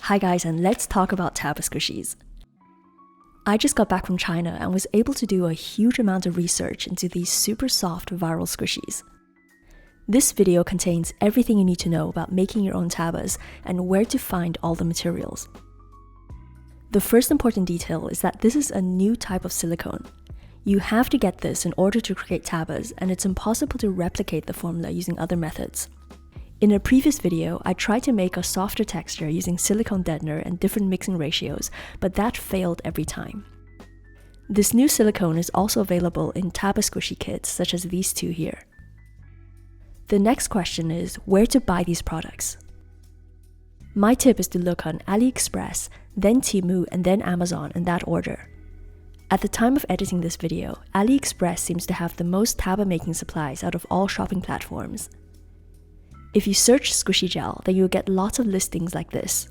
Hi guys, and let's talk about Taba squishies. I just got back from China and was able to do a huge amount of research into these super soft viral squishies. This video contains everything you need to know about making your own Tabas and where to find all the materials. The first important detail is that this is a new type of silicone. You have to get this in order to create Tabas, and it's impossible to replicate the formula using other methods. In a previous video, I tried to make a softer texture using silicone deadener and different mixing ratios, but that failed every time. This new silicone is also available in Taba squishy kits such as these two here. The next question is where to buy these products. My tip is to look on Aliexpress, then Temu, and then Amazon in that order. At the time of editing this video, Aliexpress seems to have the most Taba making supplies out of all shopping platforms. If you search squishy gel, then you'll get lots of listings like this.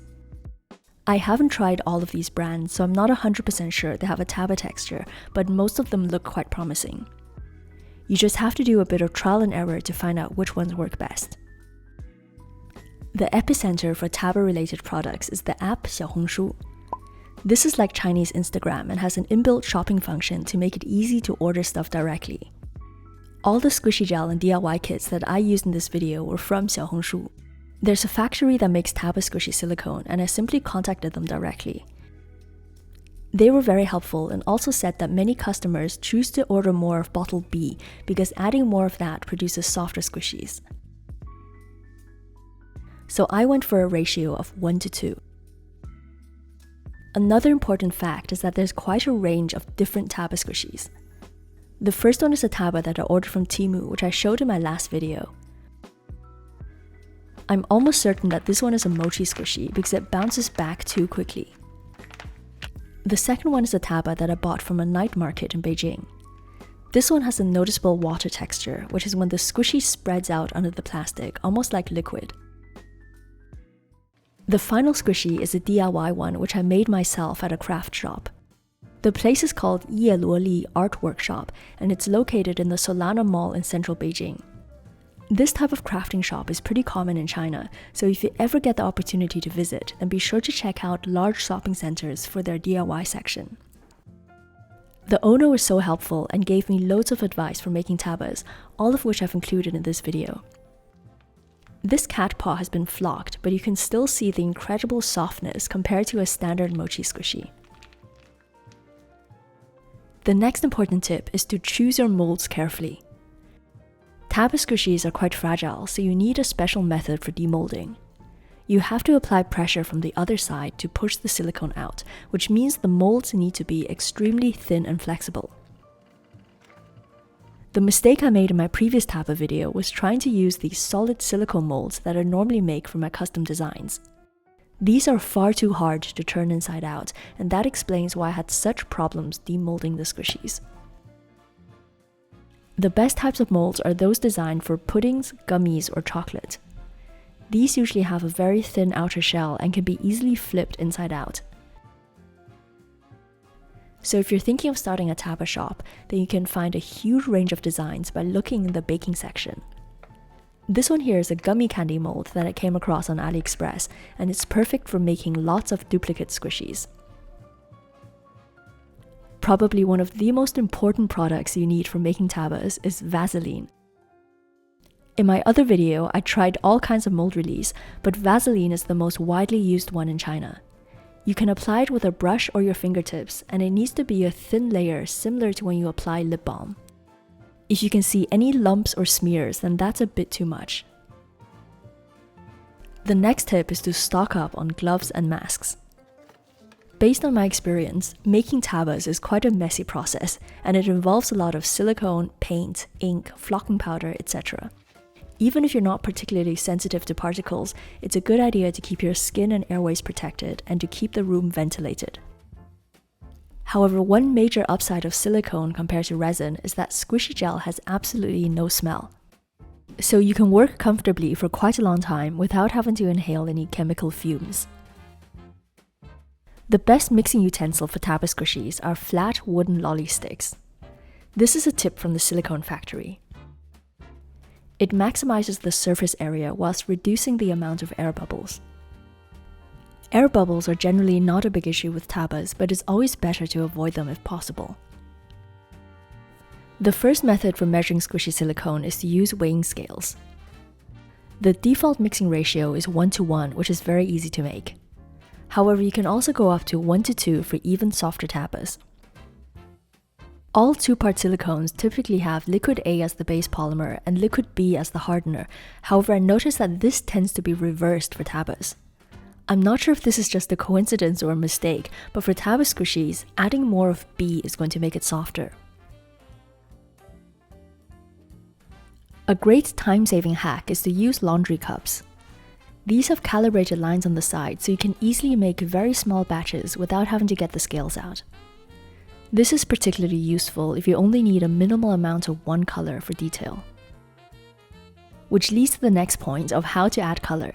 I haven't tried all of these brands, so I'm not 100% sure they have a Taba texture, but most of them look quite promising. You just have to do a bit of trial and error to find out which ones work best. The epicenter for Taba-related products is the app Xiaohongshu. This is like Chinese Instagram and has an inbuilt shopping function to make it easy to order stuff directly. All the squishy gel and DIY kits that I used in this video were from Xiaohongshu. There's a factory that makes Taba squishy silicone, and I simply contacted them directly. They were very helpful and also said that many customers choose to order more of bottle B because adding more of that produces softer squishies. So I went for a ratio of 1:2. Another important fact is that there's quite a range of different Taba squishies. The first one is a Taba that I ordered from Temu, which I showed in my last video. I'm almost certain that this one is a mochi squishy because it bounces back too quickly. The second one is a Taba that I bought from a night market in Beijing. This one has a noticeable water texture, which is when the squishy spreads out under the plastic, almost like liquid. The final squishy is a DIY one which I made myself at a craft shop. The place is called Ye Luo Li Art Workshop, and it's located in the Solana Mall in central Beijing. This type of crafting shop is pretty common in China, so if you ever get the opportunity to visit, then be sure to check out large shopping centers for their DIY section. The owner was so helpful and gave me loads of advice for making Tabas, all of which I've included in this video. This cat paw has been flocked, but you can still see the incredible softness compared to a standard mochi squishy. The next important tip is to choose your molds carefully. Taba squishies are quite fragile, so you need a special method for demolding. You have to apply pressure from the other side to push the silicone out, which means the molds need to be extremely thin and flexible. The mistake I made in my previous Taba video was trying to use these solid silicone molds that I normally make for my custom designs. These are far too hard to turn inside out, and that explains why I had such problems demolding the squishies. The best types of molds are those designed for puddings, gummies, or chocolate. These usually have a very thin outer shell and can be easily flipped inside out. So if you're thinking of starting a Taba shop, then you can find a huge range of designs by looking in the baking section. This one here is a gummy candy mold that I came across on Aliexpress, and it's perfect for making lots of duplicate squishies. Probably one of the most important products you need for making Tabas is Vaseline. In my other video, I tried all kinds of mold release, but Vaseline is the most widely used one in China. You can apply it with a brush or your fingertips, and it needs to be a thin layer similar to when you apply lip balm. If you can see any lumps or smears, then that's a bit too much. The next tip is to stock up on gloves and masks. Based on my experience, making Tabas is quite a messy process, and it involves a lot of silicone, paint, ink, flocking powder, etc. Even if you're not particularly sensitive to particles, it's a good idea to keep your skin and airways protected and to keep the room ventilated. However, one major upside of silicone compared to resin is that squishy gel has absolutely no smell. So you can work comfortably for quite a long time without having to inhale any chemical fumes. The best mixing utensil for Taba squishies are flat wooden lolly sticks. This is a tip from the silicone factory. It maximizes the surface area whilst reducing the amount of air bubbles. Air bubbles are generally not a big issue with tabas, but it's always better to avoid them if possible. The first method for measuring squishy silicone is to use weighing scales. The default mixing ratio is 1:1, which is very easy to make. However, you can also go up to 1:2 for even softer tabas. All 2-part silicones typically have liquid A as the base polymer and liquid B as the hardener. However, I noticed that this tends to be reversed for tabas. I'm not sure if this is just a coincidence or a mistake, but for Taba squishies, adding more of B is going to make it softer. A great time-saving hack is to use laundry cups. These have calibrated lines on the side, so you can easily make very small batches without having to get the scales out. This is particularly useful if you only need a minimal amount of one color for detail. Which leads to the next point of how to add color.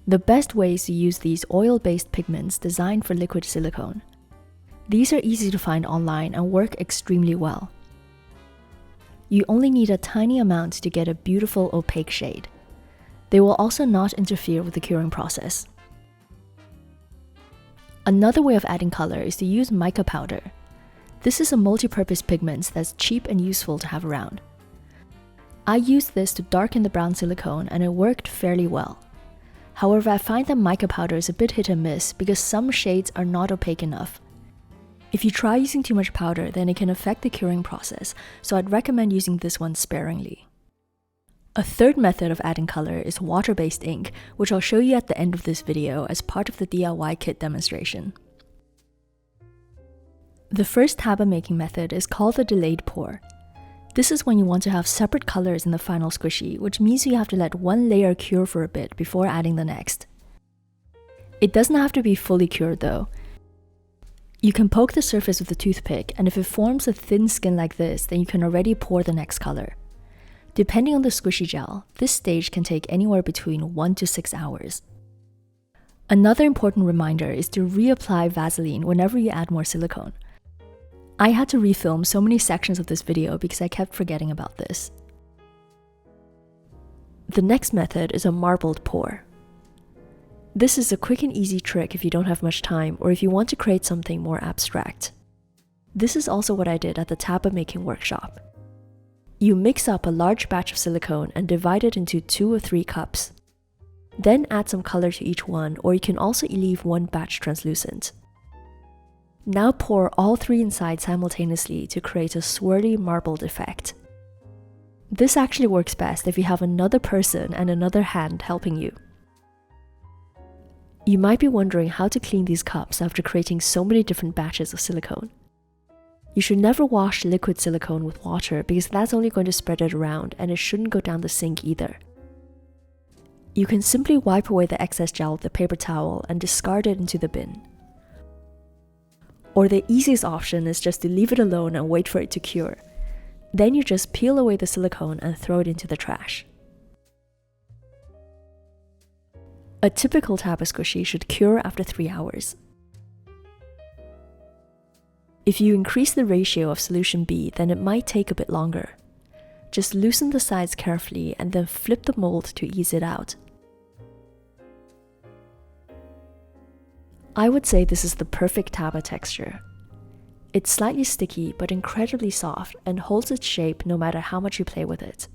The best way is to use these oil-based pigments designed for liquid silicone. These are easy to find online and work extremely well. You only need a tiny amount to get a beautiful opaque shade. They will also not interfere with the curing process. Another way of adding color is to use mica powder. This is a multi-purpose pigment that's cheap and useful to have around. I used this to darken the brown silicone and it worked fairly well. However, I find that mica powder is a bit hit and miss because some shades are not opaque enough. If you try using too much powder, then it can affect the curing process, so I'd recommend using this one sparingly. A third method of adding color is water-based ink, which I'll show you at the end of this video as part of the DIY kit demonstration. The first Taba making method is called the delayed pour. This is when you want to have separate colors in the final squishy, which means you have to let one layer cure for a bit before adding the next. It doesn't have to be fully cured though. You can poke the surface with a toothpick, and if it forms a thin skin like this, then you can already pour the next color. Depending on the squishy gel, this stage can take anywhere between 1 to 6 hours. Another important reminder is to reapply Vaseline whenever you add more silicone. I had to refilm so many sections of this video because I kept forgetting about this. The next method is a marbled pour. This is a quick and easy trick if you don't have much time or if you want to create something more abstract. This is also what I did at the Taba making workshop. You mix up a large batch of silicone and divide it into 2 or 3 cups. Then add some color to each one, or you can also leave one batch translucent. Now pour all 3 inside simultaneously to create a swirly marbled effect. This actually works best if you have another person and another hand helping you. You might be wondering how to clean these cups after creating so many different batches of silicone. You should never wash liquid silicone with water because that's only going to spread it around and it shouldn't go down the sink either. You can simply wipe away the excess gel with a paper towel and discard it into the bin. Or the easiest option is just to leave it alone and wait for it to cure. Then you just peel away the silicone and throw it into the trash. A typical Taba squishy should cure after 3 hours. If you increase the ratio of solution B, then it might take a bit longer. Just loosen the sides carefully and then flip the mold to ease it out. I would say this is the perfect Taba texture. It's slightly sticky but incredibly soft and holds its shape no matter how much you play with it.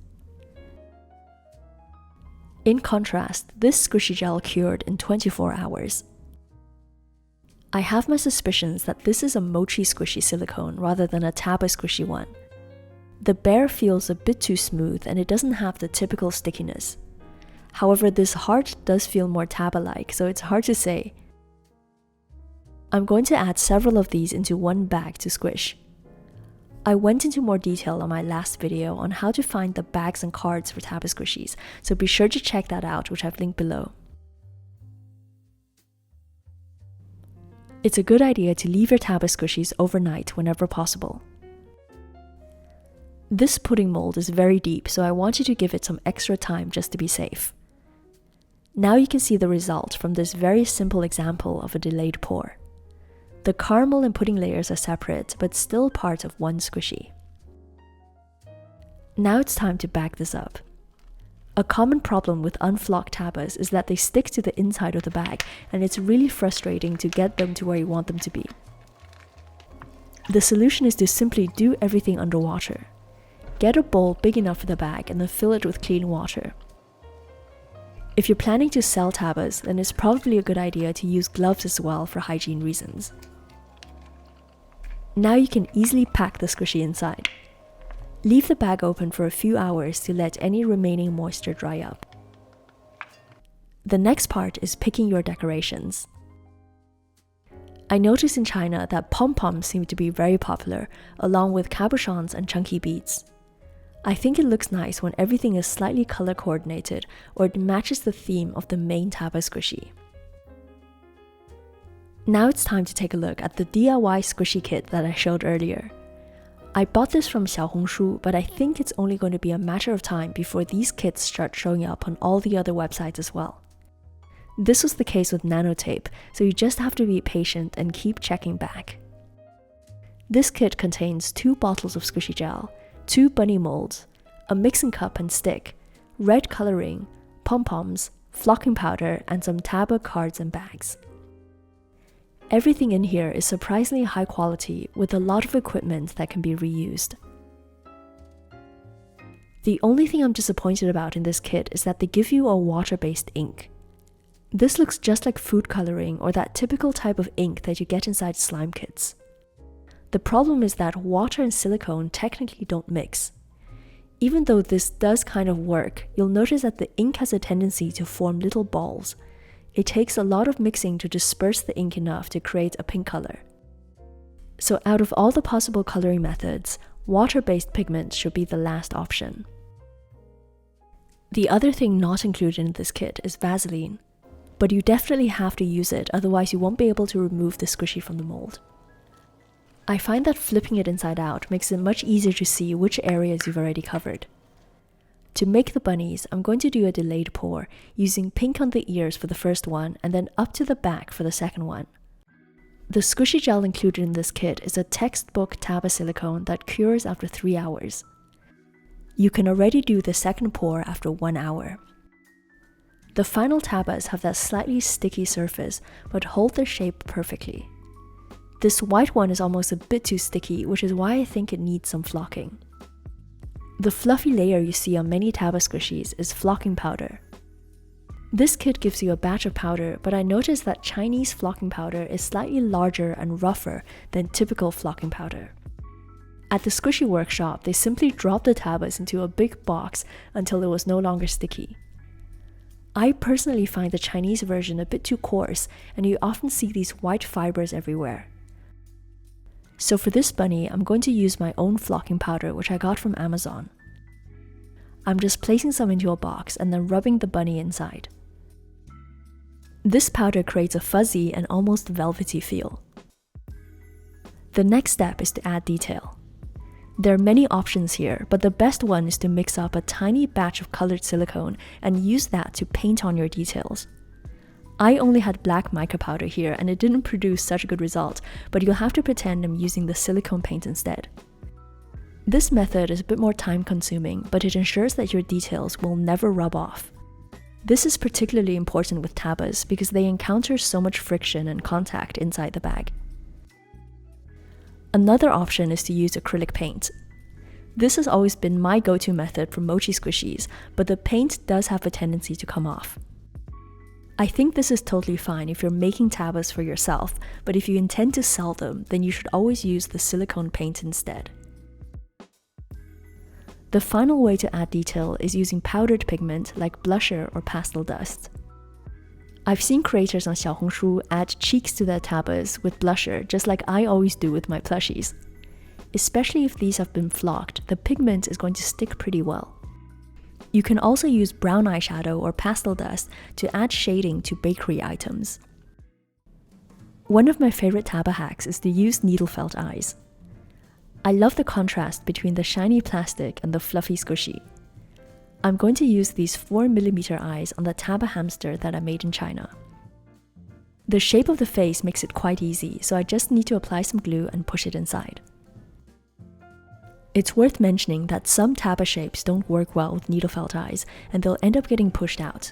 In contrast, this squishy gel cured in 24 hours. I have my suspicions that this is a mochi squishy silicone rather than a Taba squishy one. The bare feels a bit too smooth and it doesn't have the typical stickiness. However, this heart does feel more Taba-like, so it's hard to say. I'm going to add several of these into one bag to squish. I went into more detail on my last video on how to find the bags and cards for Taba squishies, so be sure to check that out, which I've linked below. It's a good idea to leave your Taba squishies overnight whenever possible. This pudding mold is very deep, so I want you to give it some extra time just to be safe. Now you can see the result from this very simple example of a delayed pour. The caramel and pudding layers are separate, but still part of one squishy. Now it's time to bag this up. A common problem with unflocked tabas is that they stick to the inside of the bag, and it's really frustrating to get them to where you want them to be. The solution is to simply do everything underwater. Get a bowl big enough for the bag and then fill it with clean water. If you're planning to sell tabas, then it's probably a good idea to use gloves as well for hygiene reasons. Now you can easily pack the squishy inside. Leave the bag open for a few hours to let any remaining moisture dry up. The next part is picking your decorations. I noticed in China that pom-poms seem to be very popular, along with cabochons and chunky beads. I think it looks nice when everything is slightly color coordinated or it matches the theme of the main Taba squishy. Now it's time to take a look at the DIY squishy kit that I showed earlier. I bought this from Xiaohongshu, but I think it's only going to be a matter of time before these kits start showing up on all the other websites as well. This was the case with nanotape, so you just have to be patient and keep checking back. This kit contains 2 bottles of squishy gel, 2 bunny molds, a mixing cup and stick, red coloring, pom-poms, flocking powder, and some Taba cards and bags. Everything in here is surprisingly high quality with a lot of equipment that can be reused. The only thing I'm disappointed about in this kit is that they give you a water-based ink. This looks just like food coloring or that typical type of ink that you get inside slime kits. The problem is that water and silicone technically don't mix. Even though this does kind of work, you'll notice that the ink has a tendency to form little balls. It takes a lot of mixing to disperse the ink enough to create a pink color. So out of all the possible coloring methods, water-based pigments should be the last option. The other thing not included in this kit is Vaseline, but you definitely have to use it, otherwise you won't be able to remove the squishy from the mold. I find that flipping it inside out makes it much easier to see which areas you've already covered. To make the bunnies, I'm going to do a delayed pour, using pink on the ears for the first one and then up to the back for the second one. The squishy gel included in this kit is a textbook Taba silicone that cures after 3 hours. You can already do the second pour after 1 hour. The final Tabas have that slightly sticky surface but hold their shape perfectly. This white one is almost a bit too sticky, which is why I think it needs some flocking. The fluffy layer you see on many Taba squishies is flocking powder. This kit gives you a batch of powder, but I noticed that Chinese flocking powder is slightly larger and rougher than typical flocking powder. At the squishy workshop, they simply dropped the Tabas into a big box until it was no longer sticky. I personally find the Chinese version a bit too coarse, and you often see these white fibers everywhere. So for this bunny, I'm going to use my own flocking powder, which I got from Amazon. I'm just placing some into a box and then rubbing the bunny inside. This powder creates a fuzzy and almost velvety feel. The next step is to add detail. There are many options here, but the best one is to mix up a tiny batch of colored silicone and use that to paint on your details. I only had black mica powder here and it didn't produce such a good result, but you'll have to pretend I'm using the silicone paint instead. This method is a bit more time consuming, but it ensures that your details will never rub off. This is particularly important with Tabas because they encounter so much friction and contact inside the bag. Another option is to use acrylic paint. This has always been my go-to method for mochi squishies, but the paint does have a tendency to come off. I think this is totally fine if you're making Tabas for yourself, but if you intend to sell them, then you should always use the silicone paint instead. The final way to add detail is using powdered pigment like blusher or pastel dust. I've seen creators on Xiaohongshu add cheeks to their Tabas with blusher, just like I always do with my plushies. Especially if these have been flocked, the pigment is going to stick pretty well. You can also use brown eyeshadow or pastel dust to add shading to bakery items. One of my favorite Taba hacks is to use needle felt eyes. I love the contrast between the shiny plastic and the fluffy squishy. I'm going to use these 4mm eyes on the Taba hamster that I made in China. The shape of the face makes it quite easy, so I just need to apply some glue and push it inside. It's worth mentioning that some Taba shapes don't work well with needle felt eyes, and they'll end up getting pushed out.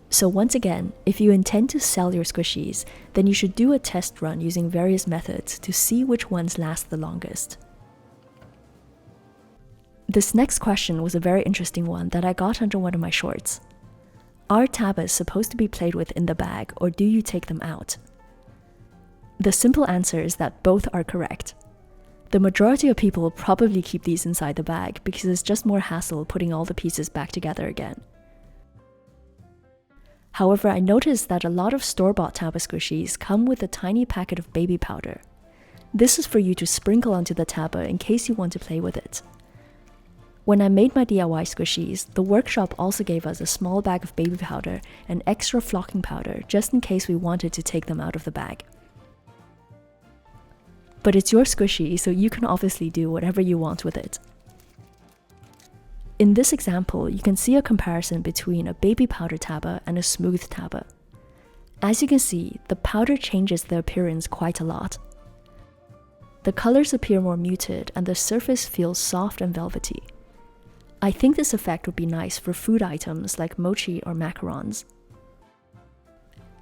So once again, if you intend to sell your squishies, then you should do a test run using various methods to see which ones last the longest. This next question was a very interesting one that I got under one of my shorts. Are Tabas supposed to be played with in the bag, or do you take them out? The simple answer is that both are correct. The majority of people will probably keep these inside the bag because it's just more hassle putting all the pieces back together again. However, I noticed that a lot of store-bought Taba squishies come with a tiny packet of baby powder. This is for you to sprinkle onto the Taba in case you want to play with it. When I made my DIY squishies, the workshop also gave us a small bag of baby powder and extra flocking powder just in case we wanted to take them out of the bag. But it's your squishy, so you can obviously do whatever you want with it. In this example, you can see a comparison between a baby powder Taba and a smooth Taba. As you can see, the powder changes the appearance quite a lot. The colors appear more muted and the surface feels soft and velvety. I think this effect would be nice for food items like mochi or macarons.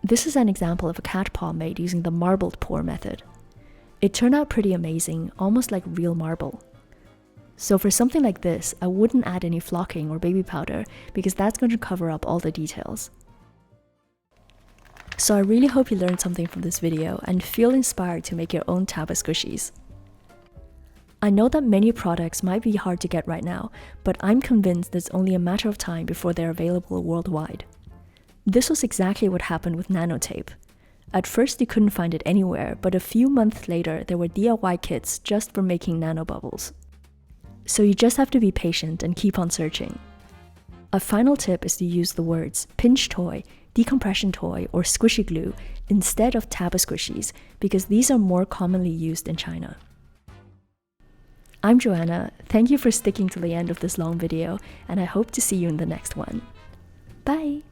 This is an example of a cat paw made using the marbled pour method. It turned out pretty amazing, almost like real marble. So for something like this, I wouldn't add any flocking or baby powder because that's going to cover up all the details. So I really hope you learned something from this video and feel inspired to make your own Taba squishies. I know that many products might be hard to get right now, but I'm convinced it's only a matter of time before they're available worldwide. This was exactly what happened with nanotape. At first you couldn't find it anywhere, but a few months later there were DIY kits just for making nanobubbles. So you just have to be patient and keep on searching. A final tip is to use the words pinch toy, decompression toy, or squishy glue instead of Taba squishies because these are more commonly used in China. I'm Joanna, thank you for sticking to the end of this long video, and I hope to see you in the next one. Bye!